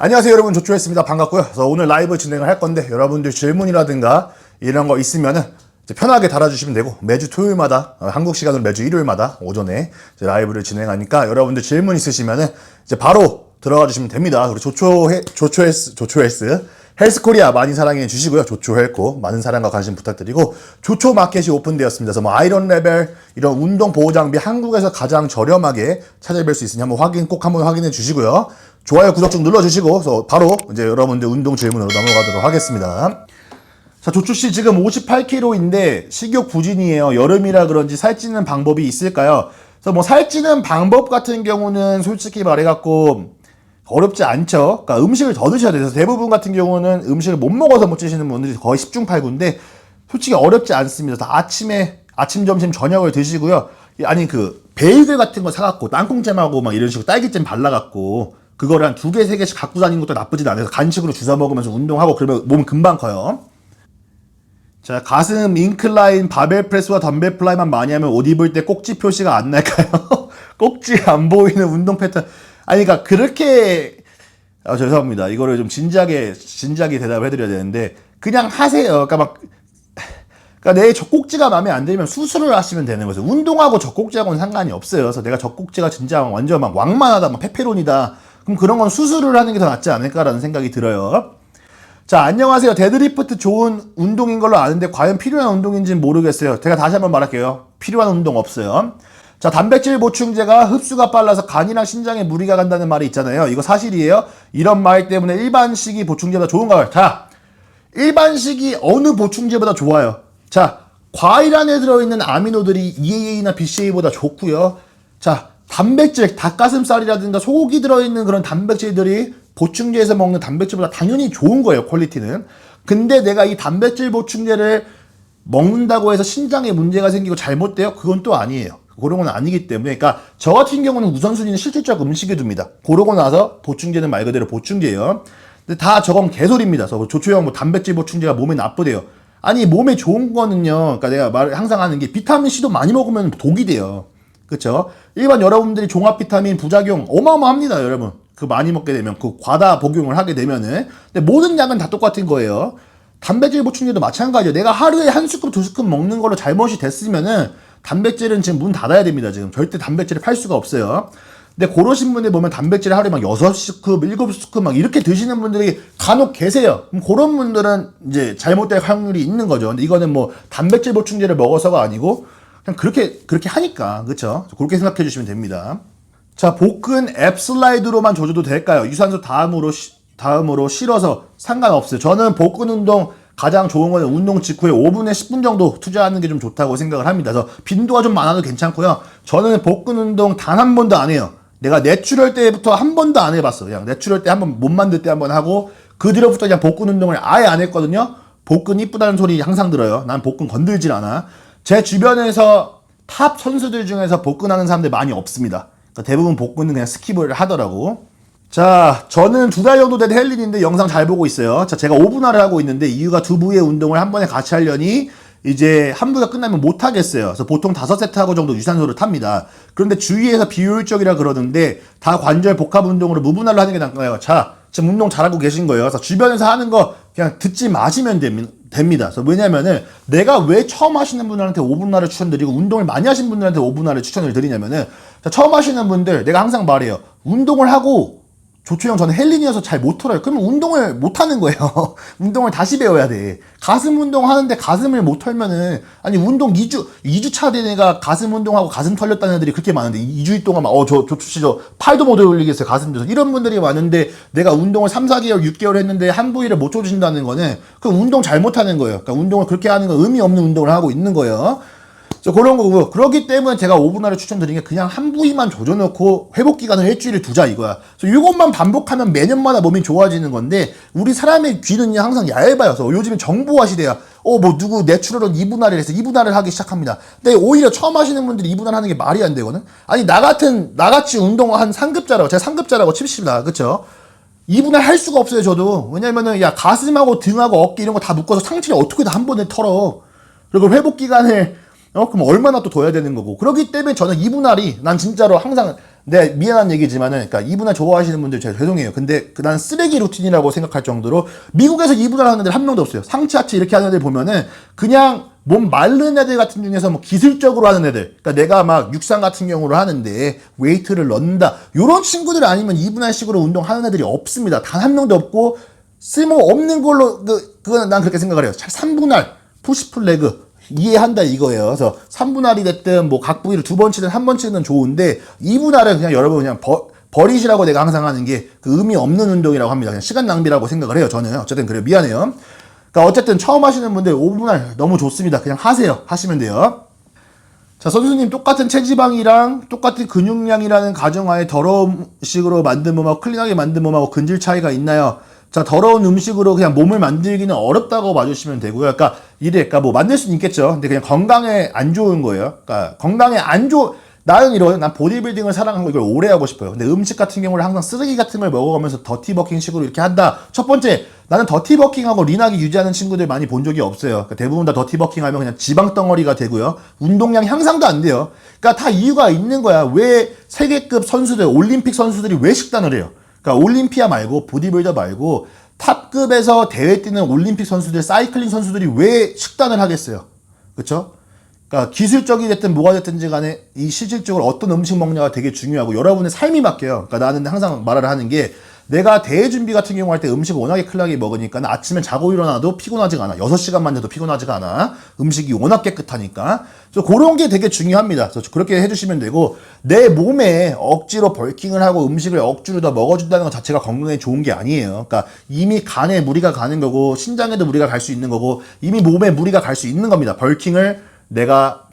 안녕하세요 여러분, 조초했습니다. 반갑고요. 그래서 오늘 라이브 진행을 할 건데 여러분들 질문이라든가 이런 거 있으면은 편하게 달아주시면 되고, 매주 토요일마다 한국 시간으로 매주 일요일마다 오전에 라이브를 진행하니까 여러분들 질문 있으시면은 이제 바로 들어가 주시면 됩니다. 우리 조초헬스 헬스코리아 많이 사랑해 주시고요. 조초헬코 많은 사랑과 관심 부탁드리고, 조초 마켓이 오픈되었습니다. 그래서 뭐 아이런 레벨 이런 운동 보호 장비 한국에서 가장 저렴하게 찾아뵐 수 있으니 꼭 한번 확인해 주시고요. 좋아요, 구독 좀 눌러주시고, 그래서 바로 이제 여러분들 운동 질문으로 넘어가도록 하겠습니다. 자, 조초씨 지금 58kg인데 식욕 부진이에요. 여름이라 그런지 살찌는 방법이 있을까요? 그래서 뭐 살찌는 방법 같은 경우는 솔직히 말해갖고 어렵지 않죠. 그러니까 음식을 더 드셔야 돼요. 대부분 같은 경우는 음식을 못 먹어서 못 드시는 분들이 거의 10중 8구인데 솔직히 어렵지 않습니다. 다 아침, 점심, 저녁을 드시고요. 아니 베이글 같은 거 사갖고 땅콩잼하고 막 이런 식으로 딸기잼 발라갖고 그거를 한 2개, 3개씩 갖고 다니는 것도 나쁘진 않아서 간식으로 주워 먹으면서 운동하고 그러면 몸 금방 커요. 자, 가슴 인클라인 바벨 프레스와 덤벨 플라이만 많이 하면 옷 입을 때 꼭지 표시가 안 날까요? 꼭지 안 보이는 운동 패턴. 아니, 그러니까 그렇게 죄송합니다. 이거를 좀 진지하게 대답을 해드려야 되는데 그냥 하세요. 그러니까 내 젖꼭지가 마음에 안 들면 수술을 하시면 되는 거죠. 운동하고 젖꼭지하고는 상관이 없어요. 그래서 내가 젖꼭지가 진짜 완전 막 왕만하다, 막 페페론이다. 그럼 그런 건 수술을 하는 게 더 낫지 않을까라는 생각이 들어요. 자, 안녕하세요. 데드리프트 좋은 운동인 걸로 아는데 과연 필요한 운동인지는 모르겠어요. 제가 다시 한번 말할게요. 필요한 운동 없어요. 자, 단백질 보충제가 흡수가 빨라서 간이랑 신장에 무리가 간다는 말이 있잖아요. 이거 사실이에요? 이런 말 때문에 일반식이 보충제보다 좋은가요? 자, 일반식이 어느 보충제보다 좋아요. 자, 과일 안에 들어있는 아미노들이 EAA나 BCAA보다 좋고요. 자, 단백질, 닭가슴살이라든가 소고기 들어있는 그런 단백질들이 보충제에서 먹는 단백질보다 당연히 좋은 거예요, 퀄리티는. 근데 내가 이 단백질 보충제를 먹는다고 해서 신장에 문제가 생기고 잘못돼요? 그건 또 아니에요. 그런 건 아니기 때문에, 그러니까 저 같은 경우는 우선순위는 실질적 음식에 둡니다. 그러고 나서 보충제는 말 그대로 보충제예요. 근데 다 저건 개소리입니다. 그래서 조초형 단백질 보충제가 몸에 나쁘대요. 아니, 몸에 좋은 거는요, 그러니까 내가 항상 하는 게 비타민C도 많이 먹으면 독이 돼요. 그쵸? 일반 여러분들이 종합 비타민 부작용 어마어마합니다, 여러분. 많이 먹게 되면, 과다 복용을 하게 되면은. 근데 모든 약은 다 똑같은 거예요. 단백질 보충제도 마찬가지예요. 내가 하루에 1스쿱, 2스쿱 먹는 걸로 잘못이 됐으면은 단백질은 지금 문 닫아야 됩니다. 지금 절대 단백질을 팔 수가 없어요. 근데 그러신 분들 보면 단백질 하루에 막 6스쿱, 7스쿱 막 이렇게 드시는 분들이 간혹 계세요. 그럼 그런 분들은 이제 잘못될 확률이 있는 거죠. 근데 이거는 뭐 단백질 보충제를 먹어서가 아니고 그냥 그렇게 하니까, 그쵸? 그렇게 생각해 주시면 됩니다. 자, 복근 앱 슬라이드로만 조져도 될까요? 유산소 다음으로 실어서 상관없어요. 저는 복근 운동 가장 좋은 거는 운동 직후에 5분에 10분 정도 투자하는 게 좀 좋다고 생각을 합니다. 그래서 빈도가 좀 많아도 괜찮고요. 저는 복근 운동 단 한 번도 안 해요. 내가 내추럴 때부터 한 번도 안 해봤어. 그냥 내추럴 때 한 번, 몸 만들 때 한 번 하고 그 뒤로부터 그냥 복근 운동을 아예 안 했거든요. 복근 이쁘다는 소리 항상 들어요. 난 복근 건들질 않아. 제 주변에서 탑 선수들 중에서 복근하는 사람들 많이 없습니다. 그러니까 대부분 복근은 그냥 스킵을 하더라고. 자, 저는 2달 정도 된 헬린인데 영상 잘 보고 있어요. 자, 제가 5분할을 하고 있는데 이유가 두 부위의 운동을 한 번에 같이 하려니 이제 한 부위가 끝나면 못 하겠어요. 그래서 보통 5세트 하고 정도 유산소를 탑니다. 그런데 주위에서 비효율적이라 그러는데 다 관절 복합 운동으로 무분할로 하는 게 나아요. 자, 지금 운동 잘하고 계신 거예요. 그래서 주변에서 하는 거 그냥 듣지 마시면 됩니다. 그래서 왜냐면은 내가 왜 처음 하시는 분들한테 5분할을 추천드리고 운동을 많이 하신 분들한테 5분할을 추천을 드리냐면은, 자, 처음 하시는 분들 내가 항상 말해요. 운동을 하고 조초형 저는 헬린이어서 잘 못 털어요. 그러면 운동을 못 하는 거예요. 운동을 다시 배워야 돼. 가슴 운동 하는데 가슴을 못 털면은, 아니, 운동 2주 차 된 애가 가슴 운동하고 가슴 털렸다는 애들이 그렇게 많은데 2주 동안 막, 조초씨 저 팔도 못 올리겠어요. 가슴도. 이런 분들이 많은데 내가 운동을 3, 4개월, 6개월 했는데 한 부위를 못 줘주신다는 거는 그 운동 잘못하는 거예요. 그러니까 운동을 그렇게 하는 건 의미 없는 운동을 하고 있는 거예요. 그런 거고요. 그렇기 때문에 제가 5분할을 추천드리는 게 그냥 한 부위만 조져놓고 회복 기간을 일주일을 두자 이거야. 그래서 이것만 반복하면 매년마다 몸이 좋아지는 건데 우리 사람의 귀는 항상 얇아요. 그래서 요즘에 정보화 시대야. 누구 내추럴은 2분할을 해서 2분할을 하기 시작합니다. 근데 오히려 처음 하시는 분들이 2분할 하는 게 말이 안 되거든. 아니, 나같이 운동 한 상급자라고, 제가 상급자라고 칩시다. 그쵸? 2분할 할 수가 없어요, 저도. 왜냐면은, 가슴하고 등하고 어깨 이런 거 다 묶어서 상체를 어떻게 다 한 번에 털어. 그리고 회복 기간을 그럼 얼마나 또 둬야 되는 거고. 그렇기 때문에 저는 2분할이 난 진짜로 항상 네, 미안한 얘기지만은, 그러니까 이분할 좋아하시는 분들 제가 죄송해요. 근데 난 쓰레기 루틴이라고 생각할 정도로 미국에서 이분할 하는 애들 한 명도 없어요. 상체 하체 이렇게 하는 애들 보면은 그냥 몸 마른 애들 같은 중에서 뭐 기술적으로 하는 애들. 그러니까 내가 막 육상 같은 경우로 하는데 웨이트를 넣는다. 요런 친구들 아니면 이분할식으로 운동하는 애들이 없습니다. 단 한 명도 없고 쓸모없는 걸로 그거는 난 그렇게 생각을 해요. 3분할 푸시풀 레그 이해한다 이거예요. 그래서 3분할이 됐든 뭐 각 부위를 2번 치든 1번 치든 좋은데 2분할은 그냥 여러분 그냥 버리시라고 내가 항상 하는 게 그 의미 없는 운동이라고 합니다. 그냥 시간 낭비라고 생각을 해요. 저는 어쨌든 그래요. 미안해요. 그러니까 어쨌든 처음 하시는 분들 5분할 너무 좋습니다. 그냥 하세요. 하시면 돼요. 자, 선수님 똑같은 체지방이랑 똑같은 근육량이라는 가정하에 더러운 음식으로 만든 몸하고 클린하게 만든 몸하고 근질 차이가 있나요? 자, 더러운 음식으로 그냥 몸을 만들기는 어렵다고 봐주시면 되고요. 그러니까 그러니까 뭐 만들 수는 있겠죠. 근데 그냥 건강에 안 좋은 거예요. 그러니까 건강에 나는 이런, 난 보디빌딩을 사랑하고 이걸 오래 하고 싶어요. 근데 음식 같은 경우는 항상 쓰레기 같은 걸 먹어가면서 더티버킹 식으로 이렇게 한다. 첫 번째, 나는 더티버킹하고 린하게 유지하는 친구들 많이 본 적이 없어요. 그러니까 대부분 다 더티버킹 하면 그냥 지방 덩어리가 되고요. 운동량 향상도 안 돼요. 그러니까 다 이유가 있는 거야. 왜 세계급 선수들, 올림픽 선수들이 왜 식단을 해요? 그러니까 올림피아 말고 보디빌더 말고 탑급에서 대회 뛰는 올림픽 선수들, 사이클링 선수들이 왜 식단을 하겠어요? 그렇죠? 그러니까 기술적이 됐든 뭐가 됐든지 간에 이 실질적으로 어떤 음식 먹냐가 되게 중요하고 여러분의 삶이 바뀌어요. 그러니까 나는 항상 말을 하는 게 내가 대회 준비 같은 경우 할 때 음식을 워낙에 클하게 먹으니까 아침에 자고 일어나도 피곤하지가 않아. 6시간만 자도 피곤하지가 않아. 음식이 워낙 깨끗하니까. 그래서 그런 게 되게 중요합니다. 그래서 그렇게 해주시면 되고 내 몸에 억지로 벌킹을 하고 음식을 억지로 더 먹어준다는 것 자체가 건강에 좋은 게 아니에요. 그러니까 이미 간에 무리가 가는 거고 신장에도 무리가 갈 수 있는 거고 이미 몸에 무리가 갈 수 있는 겁니다. 벌킹을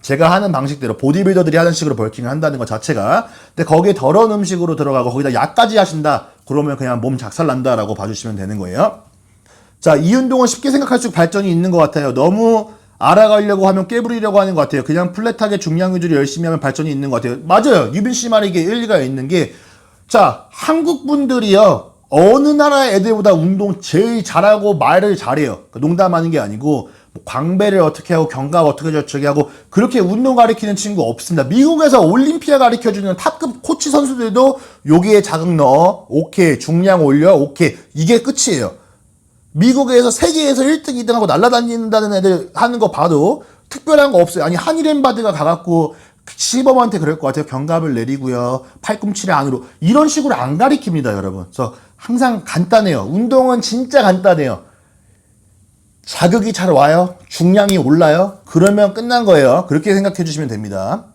제가 하는 방식대로 보디빌더들이 하는 식으로 벌킹을 한다는 것 자체가. 근데 거기에 더러운 음식으로 들어가고 거기다 약까지 하신다. 그러면 그냥 몸 작살난다라고 봐주시면 되는 거예요. 자, 이 운동은 쉽게 생각할수록 발전이 있는 것 같아요. 너무 알아가려고 하면 깨부리려고 하는 것 같아요. 그냥 플랫하게 중량 위주로 열심히 하면 발전이 있는 것 같아요. 맞아요. 유빈 씨 말이 이게 일리가 있는 게, 자, 한국 분들이요. 어느 나라 애들보다 운동 제일 잘하고 말을 잘해요. 농담하는 게 아니고 광배를 어떻게 하고 견갑 어떻게 저렇게 하고 그렇게 운동 가르치는 친구 없습니다. 미국에서 올림피아 가르쳐주는 탑급 코치 선수들도 여기에 자극 넣어 오케이, 중량 올려 오케이, 이게 끝이에요. 미국에서 세계에서 1등 2등 하고 날아다닌다는 애들 하는 거 봐도 특별한 거 없어요. 아니 한일엠바드가 가갖고 시범한테 그럴 것 같아요. 견갑을 내리고요, 팔꿈치를 안으로, 이런 식으로 안 가르칩니다 여러분. 그래서 항상 간단해요. 운동은 진짜 간단해요. 자극이 잘 와요. 중량이 올라요. 그러면 끝난 거예요. 그렇게 생각해 주시면 됩니다.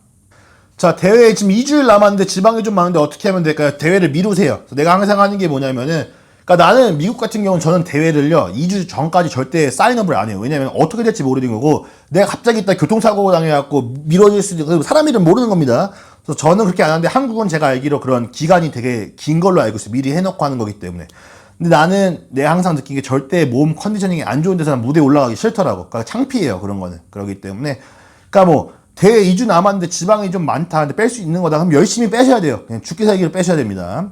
자, 대회 지금 2주일 남았는데 지방이 좀 많은데 어떻게 하면 될까요? 대회를 미루세요. 내가 항상 하는 게 뭐냐면은, 그러니까 나는 미국 같은 경우는 저는 대회를요 2주 전까지 절대 사인업을 안 해요. 왜냐면 어떻게 될지 모르는 거고 내가 갑자기 있다 교통사고 당해갖고 미뤄질 수도 있고 사람 이름 모르는 겁니다. 그래서 저는 그렇게 안 하는데 한국은 제가 알기로 그런 기간이 되게 긴 걸로 알고 있어요. 미리 해놓고 하는 거기 때문에. 근데 나는 내가 항상 느낀 게 절대 몸 컨디셔닝이 안 좋은 데서는 무대에 올라가기 싫더라고. 그러니까 창피해요 그런 거는. 그러기 때문에 그러니까 뭐 대회 2주 남았는데 지방이 좀 많다. 근데 뺄 수 있는 거다. 그럼 열심히 빼셔야 돼요. 그냥 죽기 살기로 빼셔야 됩니다.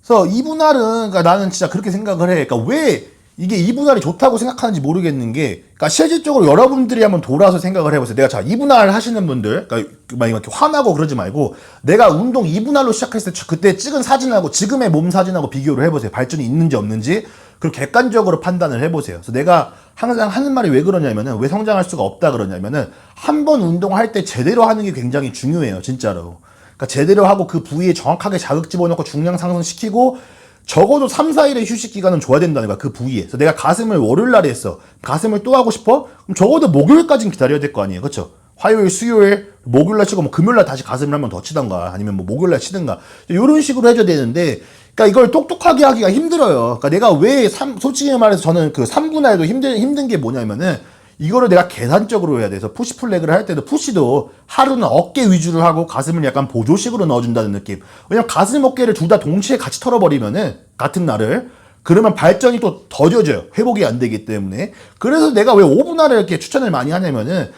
그래서 이분할은, 그러니까 나는 진짜 그렇게 생각을 해. 그러니까 왜 이게 이분할이 좋다고 생각하는지 모르겠는 게, 그러니까 실질적으로 여러분들이 한번 돌아서 생각을 해보세요. 내가 자, 이분할 하시는 분들, 그러니까 막 이렇게 화나고 그러지 말고, 내가 운동 이분할로 시작했을 때 그때 찍은 사진하고 지금의 몸 사진하고 비교를 해보세요. 발전이 있는지 없는지. 그리고 객관적으로 판단을 해보세요. 그래서 내가 항상 하는 말이 왜 그러냐면은, 왜 성장할 수가 없다 그러냐면은, 한 번 운동할 때 제대로 하는 게 굉장히 중요해요. 진짜로. 그러니까 제대로 하고 그 부위에 정확하게 자극 집어넣고 중량 상승시키고 적어도 3, 4일의 휴식 기간은 줘야 된다는 거야. 그 부위에. 그래서 내가 가슴을 월요일 날에 했어. 가슴을 또 하고 싶어? 그럼 적어도 목요일까지는 기다려야 될 거 아니에요. 그렇죠? 화요일, 수요일, 목요일 날 치고 뭐 금요일 날 다시 가슴을 한 번 더 치던가 아니면 뭐 목요일 날 치든가 이런 식으로 해줘야 되는데, 그러니까 이걸 똑똑하게 하기가 힘들어요. 그러니까 내가 왜 솔직히 말해서 저는 그 3분할도 힘든 게 뭐냐면은, 이거를 내가 계산적으로 해야 돼서 푸시풀 레그를 할 때도 푸시도 하루는 어깨 위주로 하고 가슴을 약간 보조식으로 넣어준다는 느낌. 왜냐면 가슴 어깨를 둘 다 동시에 같이 털어버리면은 같은 날을, 그러면 발전이 또 더뎌져요. 회복이 안 되기 때문에. 그래서 내가 왜 5분할을 이렇게 추천을 많이 하냐면은,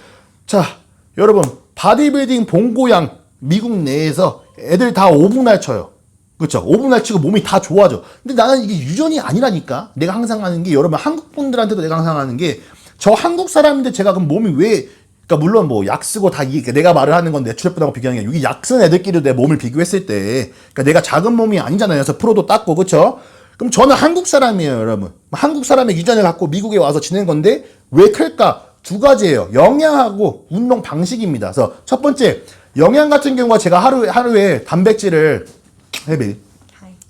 자 여러분 바디빌딩 본고양 미국 내에서 애들 다 5분할 쳐요. 그렇죠? 5분할 치고 몸이 다 좋아져. 근데 나는 이게 유전이 아니라니까. 내가 항상 하는 게, 여러분 한국 분들한테도 내가 항상 하는 게, 저 한국 사람인데 제가 그럼 몸이 왜, 그러니까 물론 뭐 약 쓰고 다 내가 말을 하는 건 내추럴푸드하고 비교하는 게 여기 약 쓴 애들끼리도 내 몸을 비교했을 때 그러니까 내가 작은 몸이 아니잖아요. 그래서 프로도 땄고 그쵸? 그럼 저는 한국 사람이에요, 여러분. 한국 사람의 유전을 갖고 미국에 와서 지낸 건데 왜 클까? 두 가지예요. 영양하고 운동 방식입니다. 그래서 첫 번째 영양 같은 경우가 제가 하루에 단백질을 해비.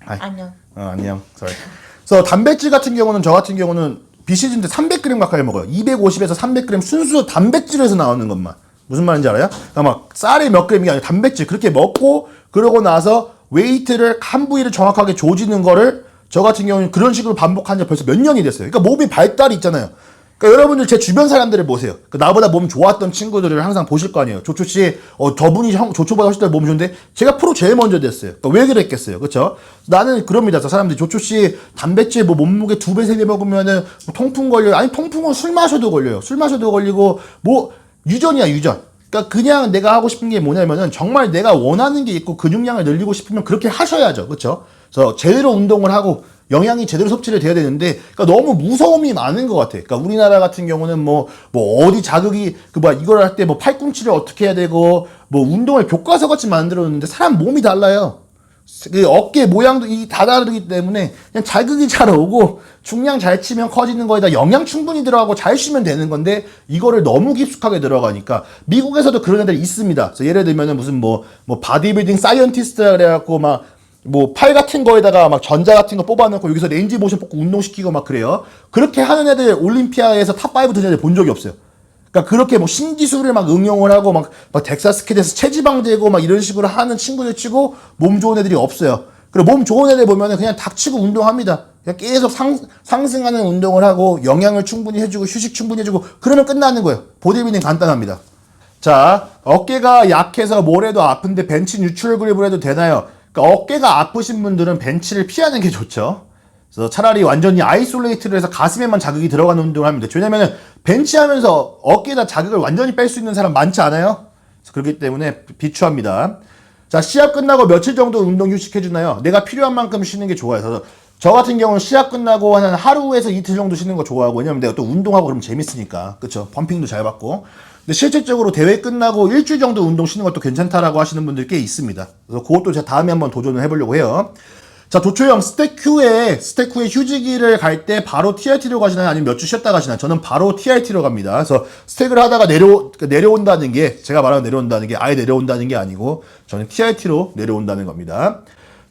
하이. 안녕. 안녕. sorry. 그래서 단백질 같은 경우는 저 같은 경우는 비시즌 때 300g 가까이 먹어요. 250에서 300g 순수 단백질에서 나오는 것만. 무슨 말인지 알아요? 그러니까 막 쌀이 몇 g이 아니라 단백질 그렇게 먹고 그러고 나서 웨이트를 한 부위를 정확하게 조지는 거를 저 같은 경우는 그런 식으로 반복한 지 벌써 몇 년이 됐어요. 그러니까 몸이 발달이 있잖아요. 그러니까 여러분들 제 주변 사람들을 보세요. 그러니까 나보다 몸 좋았던 친구들을 항상 보실 거 아니에요. 조초씨, 저분이 조초보다 훨씬 더 몸 좋은데 제가 프로 제일 먼저 됐어요. 그러니까 왜 그랬겠어요. 그쵸? 나는 그럽니다. 사람들이 조초씨 단백질 뭐 몸무게 2배, 3배 먹으면은 뭐 통풍 걸려요. 아니, 통풍은 술 마셔도 걸려요. 술 마셔도 걸리고 뭐 유전이야, 유전. 그러니까 그냥 내가 하고 싶은 게 뭐냐면은 정말 내가 원하는 게 있고 근육량을 늘리고 싶으면 그렇게 하셔야죠. 그쵸? 그래서 제대로 운동을 하고 영양이 제대로 섭취를 돼야 되는데, 그러니까 너무 무서움이 많은 것 같아. 그러니까 우리나라 같은 경우는 뭐 어디 자극이, 이걸 할 때 뭐 팔꿈치를 어떻게 해야 되고, 뭐 운동을 교과서 같이 만들었는데 사람 몸이 달라요. 그 어깨 모양도 다 다르기 때문에 그냥 자극이 잘 오고, 중량 잘 치면 커지는 거에다 영양 충분히 들어가고 잘 쉬면 되는 건데, 이거를 너무 깊숙하게 들어가니까, 미국에서도 그런 애들이 있습니다. 그래서 예를 들면은 무슨 뭐 바디빌딩 사이언티스트라 그래갖고 뭐 팔 같은 거에다가 막 전자 같은 거 뽑아놓고 여기서 레인지 모션 뽑고 운동시키고 막 그래요. 그렇게 하는 애들 올림피아에서 탑5 드는 애들 본 적이 없어요. 그러니까 그렇게 뭐 신기술을 막 응용을 하고 막 텍사스 키드에서 체지방 재고 막 이런 식으로 하는 친구들 치고 몸 좋은 애들이 없어요. 그리고 몸 좋은 애들 보면은 그냥 닥치고 운동합니다. 그냥 계속 상승하는 운동을 하고 영양을 충분히 해주고 휴식 충분히 해주고 그러면 끝나는 거예요. 보디빌딩 간단합니다. 자, 어깨가 약해서 뭘 해도 아픈데 벤치 뉴트럴 그립을 해도 되나요? 그러니까 어깨가 아프신 분들은 벤치를 피하는 게 좋죠. 그래서 차라리 완전히 아이솔레이트를 해서 가슴에만 자극이 들어가는 운동을 하면 돼요. 왜냐면은 벤치하면서 어깨에다 자극을 완전히 뺄 수 있는 사람 많지 않아요? 그래서 그렇기 때문에 비추합니다. 자, 시합 끝나고 며칠 정도 운동 휴식해주나요? 내가 필요한 만큼 쉬는 게 좋아요. 그래서 저 같은 경우는 시합 끝나고 한 하루에서 이틀 정도 쉬는 거 좋아하고, 왜냐면 내가 또 운동하고 그러면 재밌으니까. 그쵸? 펌핑도 잘 받고. 근데 실질적으로 대회 끝나고 일주일 정도 운동 쉬는 것도 괜찮다라고 하시는 분들 꽤 있습니다. 그래서 그것도 제가 다음에 한번 도전을 해보려고 해요. 자, 도초형 스택 후에 휴직기를 갈 때 바로 TRT로 가시나요? 아니면 몇 주 쉬었다 가시나요? 저는 바로 TRT로 갑니다. 그래서 스택을 하다가 내려온다는 게, 제가 말하는 내려온다는 게 아예 내려온다는 게 아니고, 저는 TRT로 내려온다는 겁니다.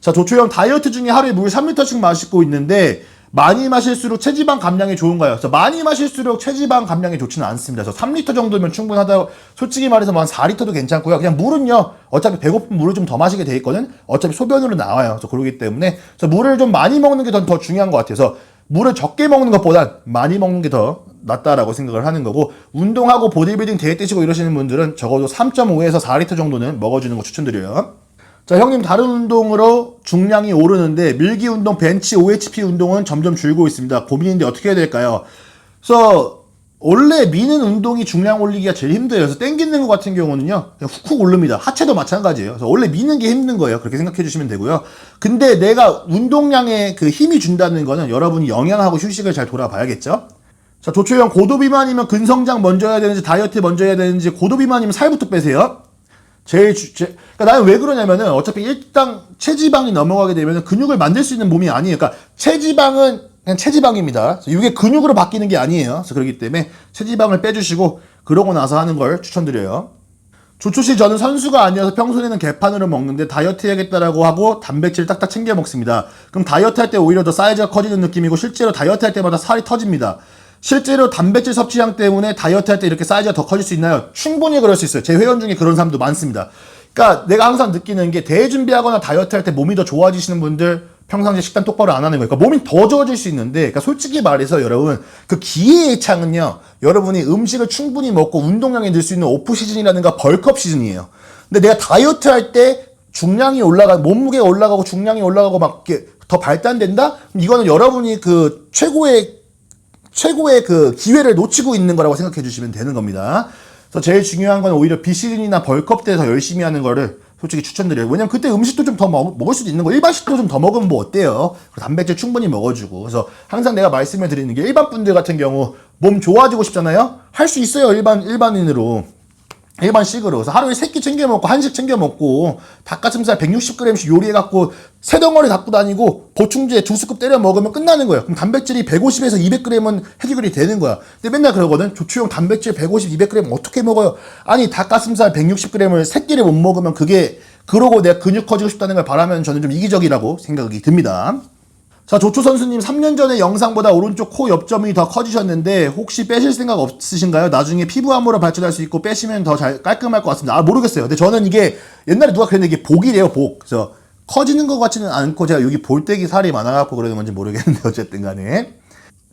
자, 조초형 다이어트 중에 하루에 물 3리터씩 마시고 있는데, 많이 마실수록 체지방 감량에 좋은가요? 그래서 많이 마실수록 체지방 감량에 좋지는 않습니다. 그래서 3리터 정도면 충분하다고, 솔직히 말해서 뭐 한 4리터도 괜찮고요. 그냥 물은요, 어차피 배고프면 물을 좀 더 마시게 돼 있거든? 어차피 소변으로 나와요. 그래서 그러기 때문에, 그래서 물을 좀 많이 먹는 게 더 중요한 것 같아요. 그래서 물을 적게 먹는 것보단 많이 먹는 게 더 낫다라고 생각을 하는 거고, 운동하고 보디빌딩 대회 뛰시고 이러시는 분들은 적어도 3.5에서 4리터 정도는 먹어주는 거 추천드려요. 자, 형님, 다른 운동으로 중량이 오르는데 밀기 운동, 벤치, OHP 운동은 점점 줄고 있습니다. 고민인데 어떻게 해야 될까요? 그래서 원래 미는 운동이 중량 올리기가 제일 힘들어요. 그래서 땡기는 것 같은 경우는요, 그냥 훅훅 오릅니다. 하체도 마찬가지예요. 그래서 원래 미는 게 힘든 거예요. 그렇게 생각해 주시면 되고요. 근데 내가 운동량에 그 힘이 준다는 거는 여러분이 영양하고 휴식을 잘 돌아봐야겠죠? 자, 조초형 고도비만이면 근성장 먼저 해야 되는지 다이어트 먼저 해야 되는지, 고도비만이면 살부터 빼세요. 그러니까 나는 왜 그러냐면은 어차피 일단 체지방이 넘어가게 되면은 근육을 만들 수 있는 몸이 아니에요. 그러니까 체지방은 그냥 체지방입니다. 이게 근육으로 바뀌는 게 아니에요. 그래서 그렇기 때문에 체지방을 빼주시고 그러고 나서 하는 걸 추천드려요. 조초씨, 저는 선수가 아니어서 평소에는 개판으로 먹는데 다이어트 해야겠다라고 하고 단백질 딱딱 챙겨 먹습니다. 그럼 다이어트 할 때 오히려 더 사이즈가 커지는 느낌이고 실제로 다이어트 할 때마다 살이 터집니다. 실제로 단백질 섭취량 때문에 다이어트 할 때 이렇게 사이즈가 더 커질 수 있나요? 충분히 그럴 수 있어요. 제 회원 중에 그런 사람도 많습니다. 그러니까 내가 항상 느끼는 게, 대회 준비하거나 다이어트 할 때 몸이 더 좋아지시는 분들 평상시에 식단 똑바로 안 하는 거예요. 그러니까 몸이 더 좋아질 수 있는데, 그러니까 솔직히 말해서 여러분, 그 기회의 창은요, 여러분이 음식을 충분히 먹고 운동량이 늘 수 있는 오프 시즌이라든가 벌크업 시즌이에요. 근데 내가 다이어트 할 때 중량이 몸무게가 올라가고 중량이 올라가고 막 이렇게 더 발달된다? 이거는 여러분이 그 최고의 그 기회를 놓치고 있는 거라고 생각해 주시면 되는 겁니다. 그래서 제일 중요한 건 오히려 비시즌이나 벌크업 때 더 열심히 하는 거를 솔직히 추천드려요. 왜냐면 그때 음식도 좀 더 먹을 수도 있는 거. 일반 식도 좀 더 먹으면 뭐 어때요? 단백질 충분히 먹어주고. 그래서 항상 내가 말씀을 드리는 게, 일반 분들 같은 경우 몸 좋아지고 싶잖아요? 할 수 있어요. 일반인으로. 일반식으로. 그래서 하루에 3끼 챙겨 먹고, 한식 챙겨 먹고, 닭가슴살 160g씩 요리해갖고, 세 덩어리 갖고 다니고, 보충제 2스쿱 때려 먹으면 끝나는 거예요. 그럼 단백질이 150에서 200g은 해결이 되는 거야. 근데 맨날 그러거든. 조추용 단백질 150, 200g 어떻게 먹어요? 아니, 닭가슴살 160g을 3끼를 못 먹으면 그러고 내가 근육 커지고 싶다는 걸 바라면 저는 좀 이기적이라고 생각이 듭니다. 자, 조초 선수님 3년 전에 영상보다 오른쪽 코 옆점이 더 커지셨는데 혹시 빼실 생각 없으신가요? 나중에 피부 암으로 발전할 수 있고 빼시면 더 잘 깔끔할 것 같습니다. 모르겠어요. 근데 저는 이게 옛날에 누가 그랬는데 이게 복이래요, 복. 그래서 커지는 것 같지는 않고 제가 여기 볼때기 살이 많아갖고 그러는 건지 모르겠는데 어쨌든 간에.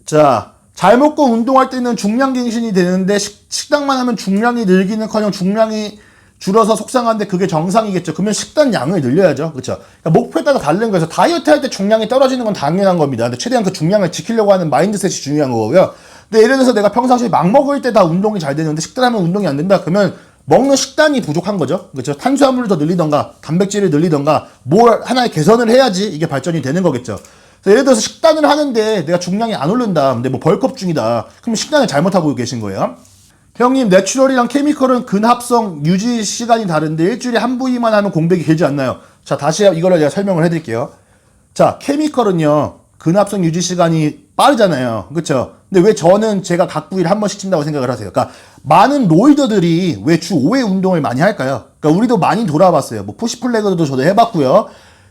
자, 잘 먹고 운동할 때는 중량갱신이 되는데 식당만 하면 중량이 늘기는커녕 중량이 줄어서 속상한데 그게 정상이겠죠. 그러면 식단 양을 늘려야죠. 그렇죠? 그러니까 목표에 따라 다른 거에서 다이어트 할 때 중량이 떨어지는 건 당연한 겁니다. 근데 최대한 그 중량을 지키려고 하는 마인드셋이 중요한 거고요. 근데 예를 들어서 내가 평상시에 막 먹을 때 다 운동이 잘 되는데 식단하면 운동이 안 된다. 그러면 먹는 식단이 부족한 거죠. 그렇죠? 탄수화물을 더 늘리던가 단백질을 늘리던가 뭘 하나의 개선을 해야지 이게 발전이 되는 거겠죠. 그래서 예를 들어서 식단을 하는데 내가 중량이 안 오른다. 근데 뭐 벌컵 중이다. 그럼 식단을 잘못하고 계신 거예요. 형님, 내추럴이랑 케미컬은 근합성 유지 시간이 다른데 일주일에 한 부위만 하면 공백이 길지 않나요? 자, 다시 이거를 제가 설명을 해드릴게요. 자, 케미컬은요, 근합성 유지 시간이 빠르잖아요. 그쵸? 근데 왜 저는 제가 각 부위를 한 번씩 친다고 생각을 하세요? 그러니까 많은 로이더들이 왜 주 5회 운동을 많이 할까요? 그러니까 우리도 많이 돌아봤어요. 뭐 푸시플래그도 저도 해봤고요.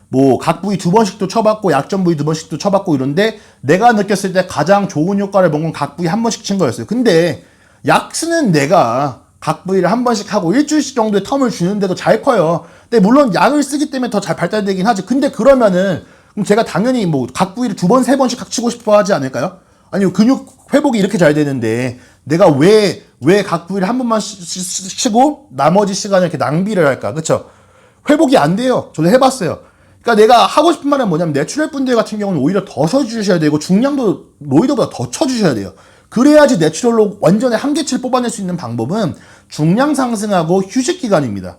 뭐 각 부위 2번씩도 쳐봤고 약점 부위 2번씩도 쳐봤고 이런데 내가 느꼈을 때 가장 좋은 효과를 본 건 각 부위 한 번씩 친 거였어요. 근데 약스는 내가 각 부위를 한 번씩 하고 일주일씩 정도의 텀을 주는데도 잘 커요. 근데 물론 약을 쓰기 때문에 더 잘 발달되긴 하지. 근데 그러면은 그럼 제가 당연히 뭐 각 부위를 2번, 3번씩 각 치고 싶어 하지 않을까요? 아니 근육 회복이 이렇게 잘 되는데 내가 왜 각 부위를 한 번만 치고 나머지 시간을 이렇게 낭비를 할까? 그쵸? 회복이 안 돼요. 저도 해봤어요. 그러니까 내가 하고 싶은 말은 뭐냐면 내추럴 분들 같은 경우는 오히려 더 써주셔야 되고 중량도 로이더보다 더 쳐주셔야 돼요. 그래야지 내추럴로 완전히 한계치를 뽑아낼 수 있는 방법은 중량 상승하고 휴식 기간입니다.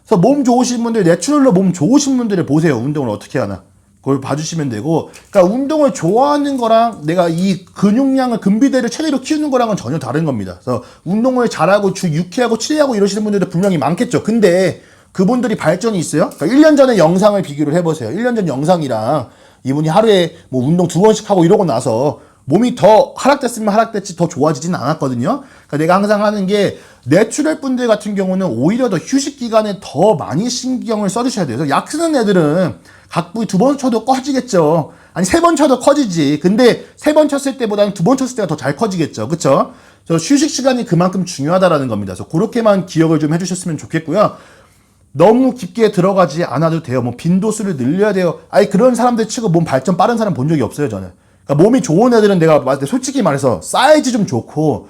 그래서 몸 좋으신 분들, 내추럴로 몸 좋으신 분들을 보세요. 운동을 어떻게 하나. 그걸 봐주시면 되고, 그러니까 운동을 좋아하는 거랑 내가 이 근육량을 근비대를 최대로 키우는 거랑은 전혀 다른 겁니다. 그래서 운동을 잘하고 주 6회하고 7회하고 이러시는 분들도 분명히 많겠죠. 근데 그분들이 발전이 있어요? 그러니까 1년 전의 영상을 비교를 해보세요. 1년 전 영상이랑 이분이 하루에 뭐 운동 2번씩 하고 이러고 나서 몸이 더 하락됐으면 하락됐지 더 좋아지진 않았거든요. 그러니까 내가 항상 하는 게 내추럴 분들 같은 경우는 오히려 더 휴식 기간에 더 많이 신경을 써주셔야 돼요. 그래서 약 쓰는 애들은 각 부위 2번 쳐도 커지겠죠. 아니 3번 쳐도 커지지. 근데 3번 쳤을 때보다는 2번 쳤을 때가 더 잘 커지겠죠. 그쵸? 그래서 휴식 시간이 그만큼 중요하다라는 겁니다. 그래서 그렇게만 기억을 좀 해주셨으면 좋겠고요. 너무 깊게 들어가지 않아도 돼요. 뭐 빈도수를 늘려야 돼요. 아니 그런 사람들 치고 몸 발전 빠른 사람 본 적이 없어요. 저는. 그러니까 몸이 좋은 애들은 내가 솔직히 말해서 사이즈 좀 좋고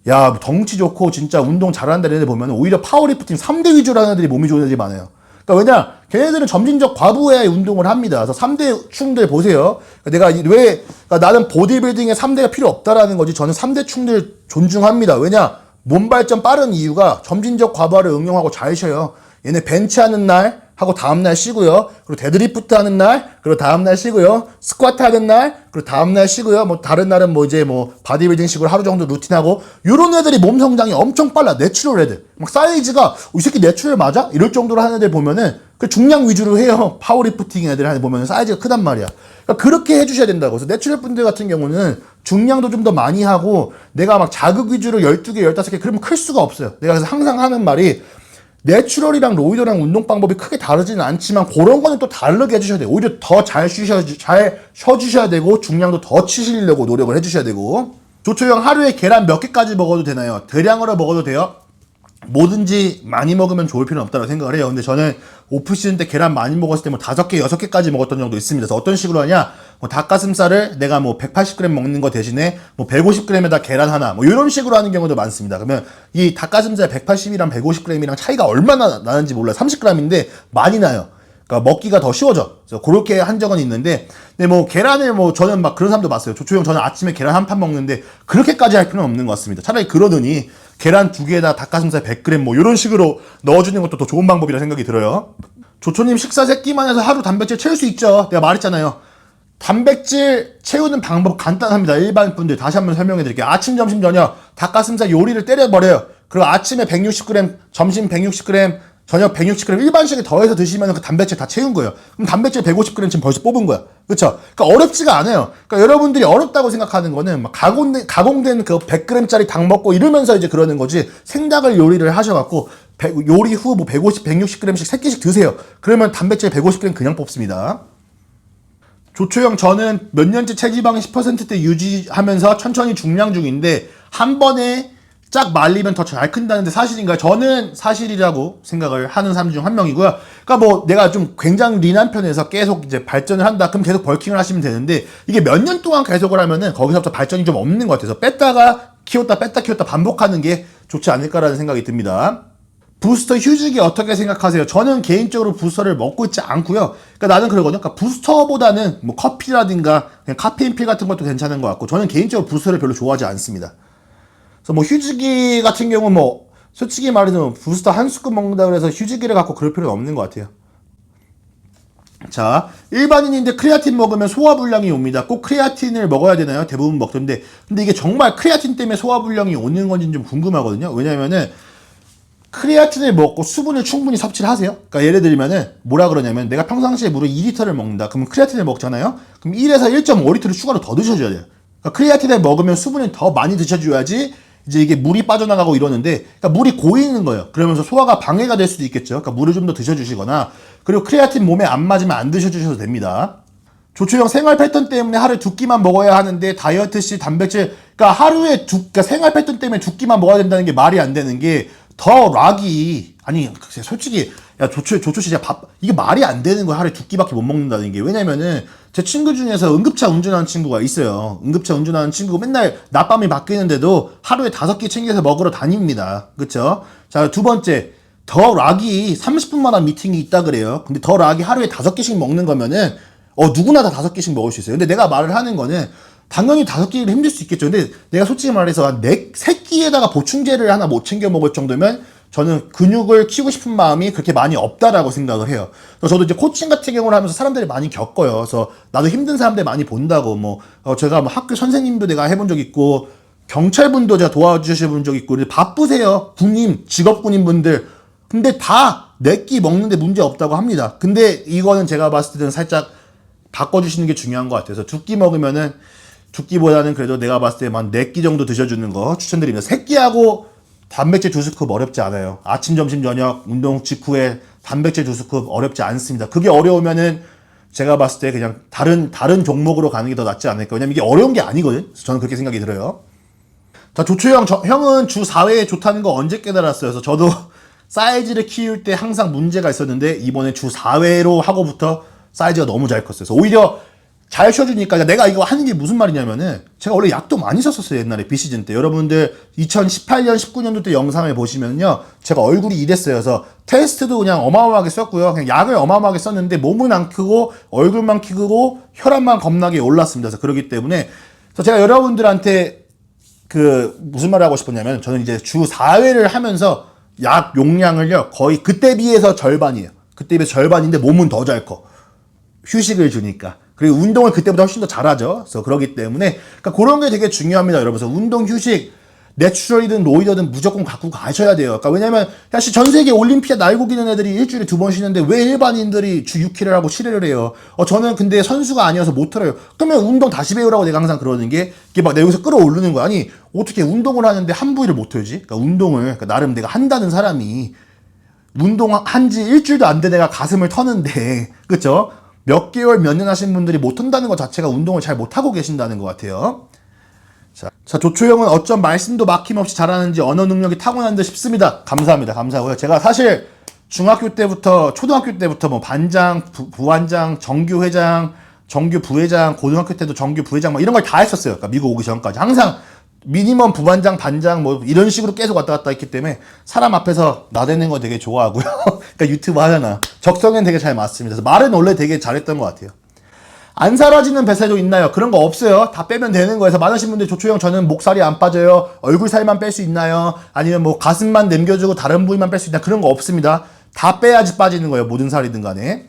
야 덩치 좋고 진짜 운동 잘하는 애들 보면 오히려 파워리프팅 3대 위주로 하는 애들이 몸이 좋은 애들이 많아요. 그러니까 왜냐 걔네들은 점진적 과부하의 운동을 합니다. 그래서 3대 충들 보세요. 그러니까 내가 그러니까 나는 보디빌딩에 3대가 필요 없다라는 거지. 저는 3대 충들 존중합니다. 왜냐 몸 발전 빠른 이유가 점진적 과부하를 응용하고 잘 쉬어요. 얘네 벤치하는 날 하고 다음날 쉬고요. 그리고 데드리프트 하는 날, 그리고 다음날 쉬고요. 스쿼트 하는 날, 그리고 다음날 쉬고요. 뭐 다른 날은 뭐 이제 뭐 바디빌딩 식으로 하루 정도 루틴하고 요런 애들이 몸 성장이 엄청 빨라. 내추럴 애들. 막 사이즈가 이 새끼 내추럴 맞아? 이럴 정도로 하는 애들 보면은 그 중량 위주로 해요. 파워리프팅 애들 보면은 사이즈가 크단 말이야. 그러니까 그렇게 해주셔야 된다고. 그래서 내추럴 분들 같은 경우는 중량도 좀 더 많이 하고 내가 막 자극 위주로 12개, 15개 그러면 클 수가 없어요. 내가 그래서 항상 하는 말이 내추럴이랑 로이더랑 운동 방법이 크게 다르지는 않지만 그런 거는 또 다르게 해주셔야 돼요. 오히려 더 잘 쉬어주셔야 되고 중량도 더 치시려고 노력을 해주셔야 되고. 조초형 하루에 계란 몇 개까지 먹어도 되나요? 대량으로 먹어도 돼요? 뭐든지 많이 먹으면 좋을 필요는 없다고 생각을 해요. 근데 저는 오프시즌 때 계란 많이 먹었을 때 뭐 5개, 6개까지 먹었던 적도 있습니다. 그래서 어떤 식으로 하냐? 뭐 닭가슴살을 내가 뭐 180g 먹는 거 대신에 뭐 150g에다 계란 하나, 뭐 이런 식으로 하는 경우도 많습니다. 그러면 이 닭가슴살 180이랑 150g이랑 차이가 얼마나 나는지 몰라요. 30g인데 많이 나요. 그러니까 먹기가 더 쉬워져. 그래서 그렇게 한 적은 있는데, 근데 뭐 계란을 뭐 저는 막 그런 사람도 봤어요. 조초형 저는 아침에 계란 한 판 먹는데 그렇게까지 할 필요는 없는 것 같습니다. 차라리 그러더니 계란 2개에다 닭가슴살 100g 뭐 이런 식으로 넣어주는 것도 더 좋은 방법이라 생각이 들어요. 조초님 식사 세끼만 해서 하루 단백질 채울 수 있죠. 내가 말했잖아요. 단백질 채우는 방법 간단합니다. 일반 분들 다시 한번 설명해 드릴게요. 아침, 점심, 저녁 닭가슴살 요리를 때려버려요. 그리고 아침에 160g, 점심 160g, 저녁 160g 일반식에 더해서 드시면 그 단백질 다 채운 거예요. 그럼 단백질 150g 지금 벌써 뽑은 거야. 그쵸? 그러니까 어렵지가 않아요. 그러니까 여러분들이 어렵다고 생각하는 거는 막 가공된 그 100g짜리 닭 먹고 이러면서 이제 그러는 거지, 생닭을 요리를 하셔갖고 요리 후 뭐 150, 160g씩 3끼씩 드세요. 그러면 단백질 150g 그냥 뽑습니다. 조초영, 저는 몇 년째 체지방 10%대 유지하면서 천천히 중량 중인데 한 번에 쫙 말리면 더 잘 큰다는데 사실인가요? 저는 사실이라고 생각을 하는 사람 중 한 명이고요. 그러니까 뭐 내가 좀 굉장히 린한 편에서 계속 이제 발전을 한다, 그럼 계속 벌킹을 하시면 되는데, 이게 몇 년 동안 계속을 하면은 거기서부터 발전이 좀 없는 것 같아서 뺐다가 키웠다 반복하는 게 좋지 않을까라는 생각이 듭니다. 부스터 휴직이 어떻게 생각하세요? 저는 개인적으로 부스터를 먹고 있지 않고요. 그러니까 나는 그러거든요. 그러니까 부스터보다는 뭐 커피라든가 그냥 카페인 필 같은 것도 괜찮은 것 같고, 저는 개인적으로 부스터를 별로 좋아하지 않습니다. 그래서 뭐 휴지기 같은 경우는 뭐 솔직히 말해서 부스터 한 스쿱 먹는다 그래서 휴지기를 갖고 그럴 필요는 없는 것 같아요. 자, 일반인인데 크레아틴 먹으면 소화불량이 옵니다. 꼭 크레아틴을 먹어야 되나요? 대부분 먹던데, 근데 이게 정말 크레아틴 때문에 소화불량이 오는 건지 좀 궁금하거든요. 왜냐면은 크레아틴을 먹고 수분을 충분히 섭취를 하세요. 그러니까 예를 들면은 뭐라 그러냐면, 내가 평상시에 물을 2리터를 먹는다. 그러면 크레아틴을 먹잖아요. 그럼 1에서 1.5리터를 추가로 더 드셔줘야 돼요. 그러니까 크레아틴을 먹으면 수분을 더 많이 드셔줘야지 이제 이게 물이 빠져나가고 이러는데, 그러니까 물이 고이는 거예요. 그러면서 소화가 방해가 될 수도 있겠죠. 그러니까 물을 좀 더 드셔주시거나, 그리고 크레아틴 몸에 안 맞으면 안 드셔주셔도 됩니다. 조초영, 생활 패턴 때문에 하루에 2끼만 먹어야 하는데 다이어트 시 단백질, 그러니까 하루에 그러니까 생활 패턴 때문에 2끼만 먹어야 된다는 게 말이 안 되는 게, 더 락이, 아니 솔직히 야 조초 씨 진짜 이게 말이 안 되는 거야. 하루에 2끼밖에 못 먹는다는 게. 왜냐면은 제 친구 중에서 응급차 운전하는 친구가 있어요. 응급차 운전하는 친구가 맨날 낮밤이 바뀌는데도 하루에 5끼 챙겨서 먹으러 다닙니다. 그쵸? 자, 두 번째, 더 락이 30분마다 미팅이 있다 그래요. 근데 더 락이 하루에 5끼씩 먹는 거면은 누구나 다 5끼씩 먹을 수 있어요. 근데 내가 말을 하는 거는, 당연히 5끼를 힘들 수 있겠죠. 근데 내가 솔직히 말해서 한 3끼에다가 보충제를 하나 못 챙겨 먹을 정도면 저는 근육을 키우고 싶은 마음이 그렇게 많이 없다라고 생각을 해요. 그래서 저도 이제 코칭 같은 경우를 하면서 사람들이 많이 겪어요. 그래서 나도 힘든 사람들 많이 본다고, 제가 뭐 학교 선생님도 내가 해본 적 있고, 경찰분도 제가 도와주신 적 있고, 바쁘세요. 군인, 직업군인 분들. 근데 다 4끼 먹는데 문제 없다고 합니다. 근데 이거는 제가 봤을 때는 살짝 바꿔주시는 게 중요한 것 같아서, 2끼 먹으면은 2끼보다는 그래도 내가 봤을 때 한 4끼 정도 드셔주는 거 추천드립니다. 3끼하고 단백질 2스쿱 어렵지 않아요. 아침, 점심, 저녁 운동 직후에 단백질 2스쿱 어렵지 않습니다. 그게 어려우면은 제가 봤을 때 그냥 다른 종목으로 가는 게 더 낫지 않을까. 왜냐면 이게 어려운 게 아니거든. 저는 그렇게 생각이 들어요. 자, 조초영, 형은 주 4회에 좋다는 거 언제 깨달았어요? 그래서 저도 사이즈를 키울 때 항상 문제가 있었는데, 이번에 주 4회로 하고부터 사이즈가 너무 잘 컸어요. 그래서 오히려 잘 쉬어주니까, 내가 이거 하는 게 무슨 말이냐면은, 제가 원래 약도 많이 썼었어요. 옛날에 비시즌 때. 여러분들 2018년 19년도 때 영상을 보시면요, 제가 얼굴이 이랬어요. 그래서 테스트도 그냥 어마어마하게 썼고요. 그냥 약을 어마어마하게 썼는데 몸은 안 크고 얼굴만 크고 혈압만 겁나게 올랐습니다. 그래서 그렇기 때문에, 그래서 제가 여러분들한테 무슨 말을 하고 싶었냐면, 저는 이제 주 4회를 하면서 약 용량을요 거의 그때 비해서 절반이에요. 그때 비해서 절반인데 몸은 더 잘 커. 휴식을 주니까. 그리고 운동을 그때보다 훨씬 더 잘하죠. 그래서 그러기 때문에, 그러니까 그런 게 되게 중요합니다, 여러분. 그래서 운동, 휴식, 내추럴이든 로이더든 무조건 갖고 가셔야 돼요. 그러니까 왜냐면 사실 전 세계 올림피아 날고기는 애들이 일주일에 2번 쉬는데 왜 일반인들이 주 6회를 하고 7회를 해요? 저는 근데 선수가 아니어서 못 들어요. 그러면 운동 다시 배우라고 내가 항상 그러는 게, 이게 막 내가 여기서 끌어오르는 거야. 아니, 어떻게 운동을 하는데 한 부위를 못 해야지? 그러니까 운동을, 그러니까 나름 내가 한다는 사람이, 운동한 지 일주일도 안 돼 내가 가슴을 터는데, 그쵸? 몇 개월, 몇 년 하신 분들이 못 한다는 것 자체가 운동을 잘 못하고 계신다는 것 같아요. 자, 조초영은 어쩜 말씀도 막힘없이 잘하는지 언어 능력이 타고난 듯 싶습니다. 감사합니다. 감사하고요. 제가 사실 중학교 때부터, 초등학교 때부터 뭐 반장, 부반장, 정규회장, 정규부회장, 고등학교 때도 정규부회장 이런 걸 다 했었어요. 그러니까 미국 오기 전까지. 항상 미니멈 부반장, 반장 이런 식으로 계속 왔다 갔다 했기 때문에 사람 앞에서 나대는 거 되게 좋아하고요. 그러니까 유튜브 하잖아. 적성엔 되게 잘 맞습니다. 그래서 말은 원래 되게 잘했던 것 같아요. 안 사라지는 뱃살도 있나요? 그런 거 없어요. 다 빼면 되는 거예요. 그래서 많으신 분들이 조초영 저는 목살이 안 빠져요. 얼굴 살만 뺄 수 있나요? 아니면 뭐 가슴만 남겨주고 다른 부위만 뺄 수 있나? 그런 거 없습니다. 다 빼야지 빠지는 거예요. 모든 살이든 간에.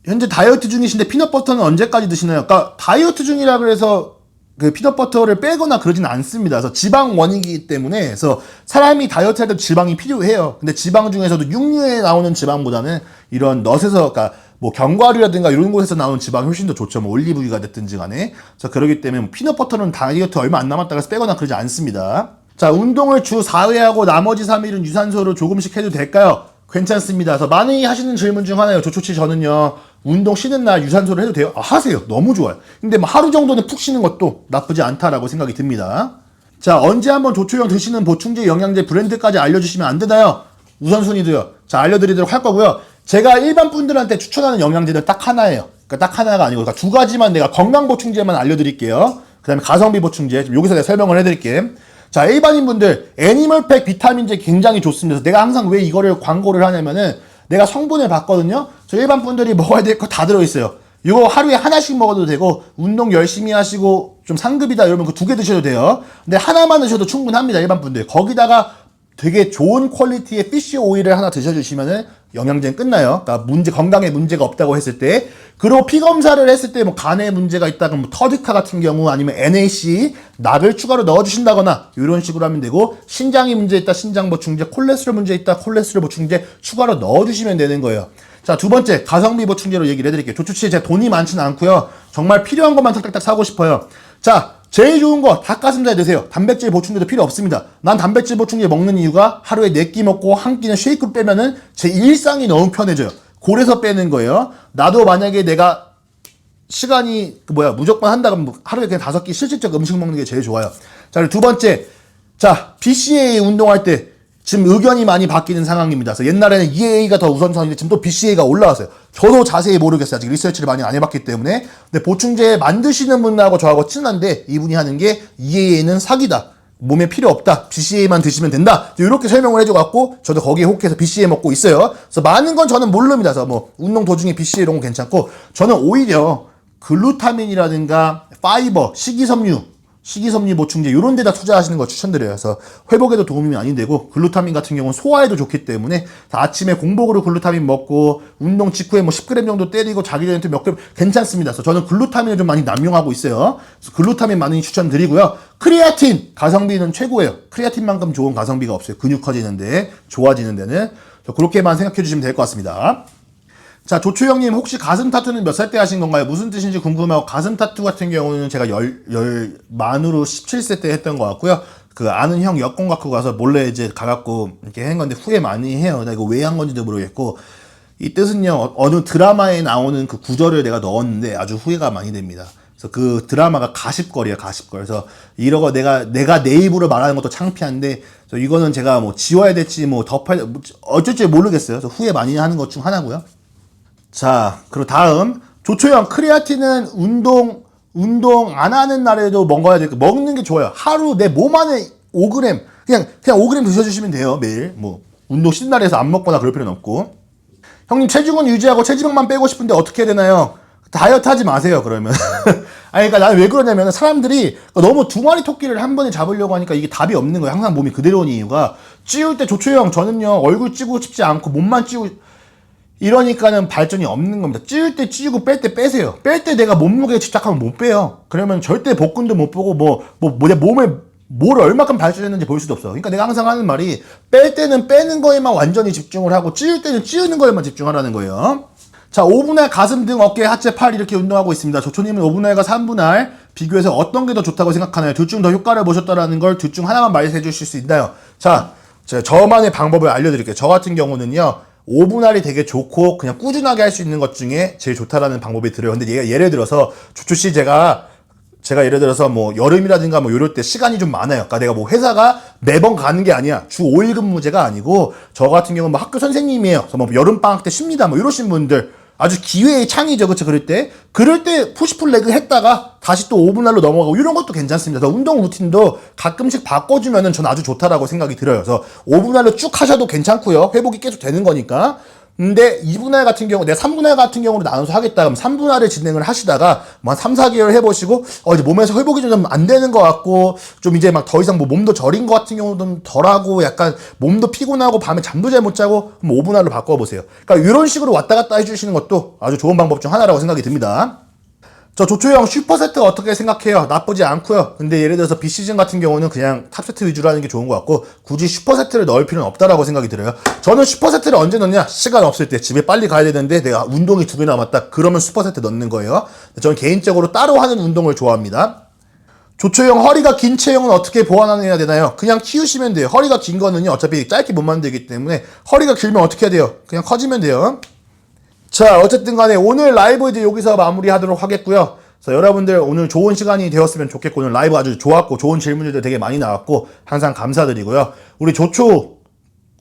현재 다이어트 중이신데 피넛버터는 언제까지 드시나요? 그러니까 다이어트 중이라 그래서 그 피넛버터를 빼거나 그러진 않습니다. 그래서 지방 원이기 때문에 그래서 사람이 다이어트 할 때 지방이 필요해요. 근데 지방 중에서도 육류에 나오는 지방보다는 이런 넛에서 그러니까 뭐 견과류라든가 이런 곳에서 나오는 지방이 훨씬 더 좋죠. 뭐 올리브유가 됐든지 간에. 그래서 그러기 때문에 뭐 피넛버터는 다이어트 얼마 안 남았다고 해서 빼거나 그러지 않습니다. 자, 운동을 주 4회 하고 나머지 3일은 유산소로 조금씩 해도 될까요? 괜찮습니다. 그래서 많이 하시는 질문 중 하나예요. 조초치 저는요. 운동 쉬는 날 유산소를 해도 돼요? 아, 하세요. 너무 좋아요. 근데 뭐 하루 정도는 푹 쉬는 것도 나쁘지 않다라고 생각이 듭니다. 자, 언제 한번 조초형 드시는 보충제 영양제 브랜드까지 알려주시면 안 되나요? 우선순위도요. 자, 알려드리도록 할 거고요. 제가 일반 분들한테 추천하는 영양제는 딱 하나예요. 그러니까 딱 하나가 아니고 그러니까 두 가지만 내가 건강 보충제만 알려드릴게요. 그 다음에 가성비 보충제. 지금 여기서 내가 설명을 해드릴게요. 자, 일반인 분들 애니멀팩 비타민제 굉장히 좋습니다. 내가 항상 왜 이거를 광고를 하냐면은 내가 성분을 봤거든요. 저 일반 분들이 먹어야 될 거 다 들어있어요. 이거 하루에 하나씩 먹어도 되고 운동 열심히 하시고 좀 상급이다 이러면 그 두 개 드셔도 돼요. 근데 하나만 드셔도 충분합니다. 일반 분들. 거기다가 되게 좋은 퀄리티의 피쉬 오일을 하나 드셔주시면은 영양제는 끝나요. 그러니까 건강에 문제가 없다고 했을 때. 그리고 피 검사를 했을 때 뭐 간에 문제가 있다면 뭐 터디카 같은 경우 아니면 NaC 낙을 추가로 넣어주신다거나 이런 식으로 하면 되고 신장이 문제 있다 신장 보충제 콜레스테롤 문제 있다 콜레스테롤 보충제 추가로 넣어주시면 되는 거예요. 자, 두 번째 가성비 보충제로 얘기를 해드릴게요. 조초치 제가 돈이 많지는 않고요. 정말 필요한 것만 딱딱딱 사고 싶어요. 자, 제일 좋은 거 닭가슴살 드세요. 단백질 보충제도 필요 없습니다. 난 단백질 보충제 먹는 이유가 하루에 4끼 먹고 한 끼는 쉐이크 빼면은 제 일상이 너무 편해져요. 그래서 빼는 거예요. 나도 만약에 내가 시간이 무조건 한다 그러면 하루에 그냥 5끼 실질적 음식 먹는 게 제일 좋아요. 자, 그리고 두 번째. 자, BCAA 운동할 때 지금 의견이 많이 바뀌는 상황입니다. 그래서 옛날에는 EAA가 더 우선선인데 지금 또 BCAA가 올라왔어요. 저도 자세히 모르겠어요. 아직 리서치를 많이 안 해봤기 때문에. 근데 보충제 만드시는 분하고 저하고 친한데 이분이 하는 게 EAA는 사기다. 몸에 필요 없다. BCAA만 드시면 된다. 이렇게 설명을 해줘갖고 저도 거기에 혹해서 BCAA 먹고 있어요. 그래서 많은 건 저는 모릅니다. 그래서 뭐 운동 도중에 BCAA 이런 건 괜찮고 저는 오히려 글루타민이라든가 파이버, 식이섬유 보충제 이런 데다 투자하시는 거 추천드려요. 그래서 회복에도 도움이 많이 되고 글루타민 같은 경우는 소화에도 좋기 때문에 아침에 공복으로 글루타민 먹고 운동 직후에 뭐 10g 정도 때리고 자기 전에 몇 그램 괜찮습니다. 그래서 저는 글루타민을 좀 많이 남용하고 있어요. 그래서 글루타민 많이 추천드리고요. 크레아틴 가성비는 최고예요. 크레아틴만큼 좋은 가성비가 없어요. 근육 커지는데 좋아지는 데는 그렇게만 생각해 주시면 될 것 같습니다. 자, 조초형님 혹시 가슴 타투는 몇 살 때 하신 건가요? 무슨 뜻인지 궁금하고 가슴 타투 같은 경우는 제가 만으로 17세 때 했던 것 같고요. 그 아는 형 여권 갖고 가서 몰래 이제 가갖고 이렇게 한 건데 후회 많이 해요. 나 이거 왜 한 건지도 모르겠고 이 뜻은요 어느 드라마에 나오는 그 구절을 내가 넣었는데 아주 후회가 많이 됩니다. 그래서 그 드라마가 가십걸이에요, 가십걸. 그래서 이러고 내가 내 입으로 말하는 것도 창피한데 그래서 이거는 제가 뭐 지워야 될지 뭐 덮어야 어쩔지 모르겠어요. 그래서 후회 많이 하는 것 중 하나고요. 자, 그리고 다음 조초형 크레아틴은 운동 안 하는 날에도 먹어야 되고 먹는 게 좋아요. 하루 내 몸 안에 5g 그냥 5g 드셔주시면 돼요. 매일 뭐 운동 쉬는 날에서 안 먹거나 그럴 필요는 없고. 형님 체중은 유지하고 체지방만 빼고 싶은데 어떻게 해야 되나요? 다이어트 하지 마세요. 그러면 아니 그러니까 나는 왜 그러냐면 사람들이 너무 두 마리 토끼를 한 번에 잡으려고 하니까 이게 답이 없는 거예요. 항상 몸이 그대로인 이유가 찌울 때 조초형 저는요 얼굴 찌고 싶지 않고 몸만 찌고 이러니까는 발전이 없는 겁니다. 찌울 때 찌우고 뺄 때 빼세요. 뺄 때 내가 몸무게에 집착하면 못 빼요. 그러면 절대 복근도 못 보고 내 몸에 뭘 얼마큼 발전했는지 볼 수도 없어. 그러니까 내가 항상 하는 말이 뺄 때는 빼는 거에만 완전히 집중을 하고 찌울 때는 찌우는 거에만 집중하라는 거예요. 자, 5분할 가슴 등 어깨 하체 팔 이렇게 운동하고 있습니다. 조초님은 5분할과 3분할 비교해서 어떤 게 더 좋다고 생각하나요? 둘 중 더 효과를 보셨다라는 걸 둘 중 하나만 말씀해 주실 수 있나요? 자, 제가 저만의 방법을 알려드릴게요. 저 같은 경우는요 5분할이 되게 좋고 그냥 꾸준하게 할 수 있는 것 중에 제일 좋다라는 방법이 들어요. 근데 얘가 예를 들어서 조초씨 제가 예를 들어서 뭐 여름이라든가 뭐 이럴 때 시간이 좀 많아요. 그러니까 내가 뭐 회사가 매번 가는 게 아니야. 주 5일 근무제가 아니고 저 같은 경우는 뭐 학교 선생님이에요. 그래서 뭐 여름 방학 때 쉽니다. 뭐 이러신 분들 아주 기회의 창이죠. 그쵸? 그럴 때 푸시풀 레그 했다가 다시 또 5분할로 넘어가고 이런 것도 괜찮습니다. 그래서 운동 루틴도 가끔씩 바꿔주면은 전 아주 좋다라고 생각이 들어요. 그래서 5분할로 쭉 하셔도 괜찮고요. 회복이 계속 되는 거니까. 근데 2분할 같은 경우, 내가 3분할 같은 경우로 나눠서 하겠다. 그럼 3분할을 진행을 하시다가, 뭐 한 3, 4개월 해보시고, 이제 몸에서 회복이 좀 안 되는 것 같고, 좀 이제 막 더 이상 뭐 몸도 저린 것 같은 경우도 좀 덜하고, 약간 몸도 피곤하고, 밤에 잠도 잘 못 자고, 그럼 5분할로 바꿔보세요. 그러니까 이런 식으로 왔다 갔다 해주시는 것도 아주 좋은 방법 중 하나라고 생각이 듭니다. 저 조초형 슈퍼세트 어떻게 생각해요? 나쁘지 않고요. 근데 예를 들어서 비시즌 같은 경우는 그냥 탑세트 위주로 하는 게 좋은 것 같고 굳이 슈퍼세트를 넣을 필요는 없다라고 생각이 들어요. 저는 슈퍼세트를 언제 넣냐? 시간 없을 때 집에 빨리 가야 되는데 내가 운동이 2개 남았다. 그러면 슈퍼세트 넣는 거예요. 저는 개인적으로 따로 하는 운동을 좋아합니다. 조초형 허리가 긴 체형은 어떻게 보완해야 되나요? 그냥 키우시면 돼요. 허리가 긴 거는요 어차피 짧게 못 만들기 때문에 허리가 길면 어떻게 해야 돼요? 그냥 커지면 돼요. 자, 어쨌든 간에 오늘 라이브 이제 여기서 마무리하도록 하겠고요. 그래서 여러분들 오늘 좋은 시간이 되었으면 좋겠고, 오늘 라이브 아주 좋았고 좋은 질문들도 되게 많이 나왔고 항상 감사드리고요. 우리 조초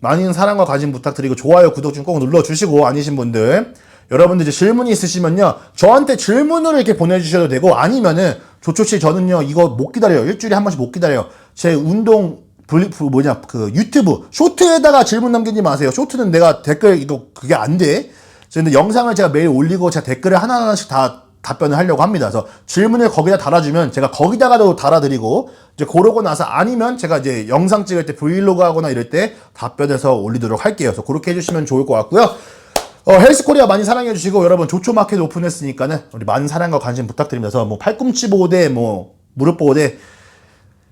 많은 사랑과 관심 부탁드리고 좋아요, 구독 좀 꼭 눌러주시고, 아니신 분들 여러분들 이제 질문이 있으시면요 저한테 질문을 이렇게 보내주셔도 되고, 아니면은 조초씨 저는요 이거 못 기다려요. 일주일에 한 번씩 못 기다려요. 제 운동 유튜브 쇼트에다가 질문 남기지 마세요. 쇼트는 내가 댓글 이거 그게 안 돼. 근데 영상을 제가 매일 올리고 제가 댓글을 하나하나씩 다 답변을 하려고 합니다. 그래서 질문을 거기다 달아주면 제가 거기다가도 달아드리고, 이제 그러고 나서 아니면 제가 이제 영상 찍을 때 브이로그 하거나 이럴 때 답변해서 올리도록 할게요. 그래서 그렇게 해주시면 좋을 것 같고요. 헬스코리아 많이 사랑해주시고, 여러분 조초마켓 오픈했으니까는 우리 많은 사랑과 관심 부탁드립니다. 그래서 뭐 팔꿈치 보호대, 뭐 무릎 보호대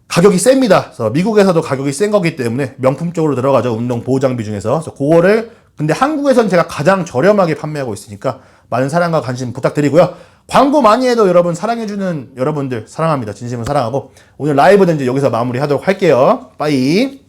가격이 셉니다. 그래서 미국에서도 가격이 센 거기 때문에 명품 쪽으로 들어가죠. 운동 보호 장비 중에서. 그래서 그거를 근데 한국에선 제가 가장 저렴하게 판매하고 있으니까 많은 사랑과 관심 부탁드리고요. 광고 많이 해도 여러분 사랑해주는 여러분들 사랑합니다. 진심으로 사랑하고, 오늘 라이브는 이제 여기서 마무리하도록 할게요. 빠이.